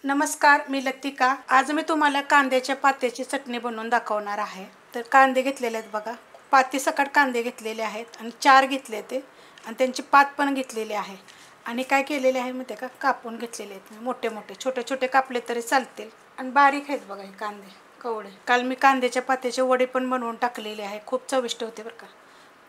नमस्कार, मी लतिका। आज मी तुम्हाला कांद्याच्या पात्याची चटणी बनवून दाखवणार आहे। तर कांदे घेतलेले आहेत बघा, पाती सकट कांदे घेतलेले आहेत आणि 4 घेतले ते आणि त्यांची पात पण घेतलेली आहे। आणि काय केलेले आहे माहिती आहे का, कापून घेतलेले आहेत मोठे मोठे, छोटे छोटे कापले तरी चालतील आणि बारीक आहेत बघा हे कांदे कवळे। काल मी कांद्याच्या पात्याचे वडे पण बनवून टाकलेले आहे, खूप चविष्ट होते बरं का।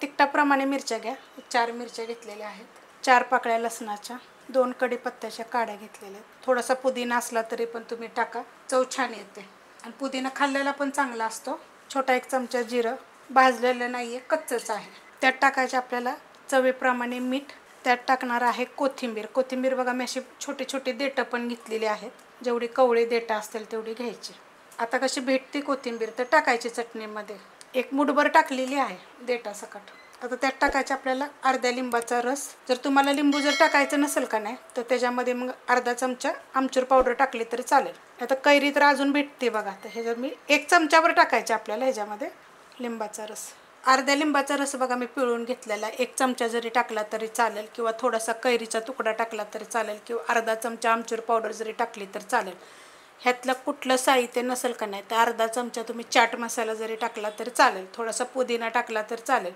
तिखटाप्रमाणे मिरच्या घ्या, 4 मिरच्या घेतलेल्या आहेत, 4 पाकळ्या लसणाच्या, 2 कढीपत्त्याच्या काड्या घेतलेल्या आहेत। थोडासा पुदिना असला तरी पण तुम्ही टाका, चव छान येते आणि पुदिना खाल्लेला पण चांगला असतो। छोटा 1 चमचा जिरं, भाजलेलं नाहीये, कच्चंच आहे। त्यात टाकायचे आपल्याला चवीप्रमाणे मीठ। त्यात टाकणार आहे कोथिंबीर। कोथिंबीर बघा मी अशी छोटे छोटे देठं पण घेतलेली आहेत, जेवढी कवळी देठं असतील तेवढी घ्यायची। आता कशी भेटते कोथिंबीर तर टाकायची चटणीमध्ये, 1 मूठभर टाकलेली आहे देठासकट। आता त्यात टाकायचं आपल्याला अर्ध्या लिंबाचा रस। जर तुम्हाला लिंबू जर टाकायचं नसेल का नाही तर त्याच्यामध्ये मग अर्धा चमचा आमचूर पावडर टाकली तरी चालेल। आता कैरी तर अजून भेटते बघा, तर ह्याच्यात मी 1 चमचाभर टाकायचे आपल्याला ह्याच्यामध्ये लिंबाचा रस। अर्ध्या लिंबाचा रस बघा मी पिळून घेतलेला, 1 चमचा जरी टाकला तरी चालेल किंवा थोडासा कैरीचा तुकडा टाकला तरी चालेल किंवा अर्धा चमचा आमचूर पावडर जरी टाकली तर चालेल। ह्यातलं कुठलं साहित्य नसेल का नाही तर अर्धा चमचा तुम्ही चाट मसाला जरी टाकला तरी चालेल, थोडासा पुदिना टाकला तर चालेल।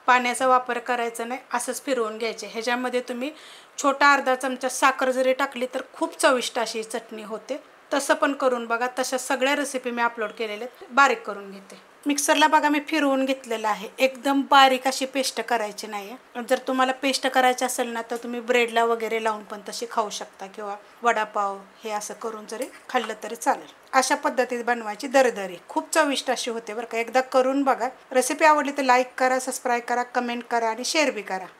पाण्याचा वापर करायचा नाही, असंच फिरवून घ्यायचे। ह्याच्यामध्ये तुम्ही छोटा अर्धा चमचा साखर जरी टाकली तर खूप चविष्ट अशी चटणी होते। तसं पण करून बघा, तशा सगळ्या रेसिपी मी अपलोड केलेल्या आहेत, बारीक करून घेते। मिक्सरला बघा मी फिरवून घेतलेलं आहे, एकदम बारीक अशी पेस्ट करायची नाही आहे। जर तुम्हाला पेस्ट करायची असेल ना तर तुम्ही ब्रेडला वगैरे लावून पण तशी खाऊ शकता किंवा वडापाव हे असं करून जरी खाल्लं तरी चालेल। अशा पद्धतीत बनवायची, दरदरी खूप चविष्ट अशी होते बरं का, एकदा करून बघा। रेसिपी आवडली तर लाईक करा, सबस्क्राईब करा, कमेंट करा आणि शेअर बी करा।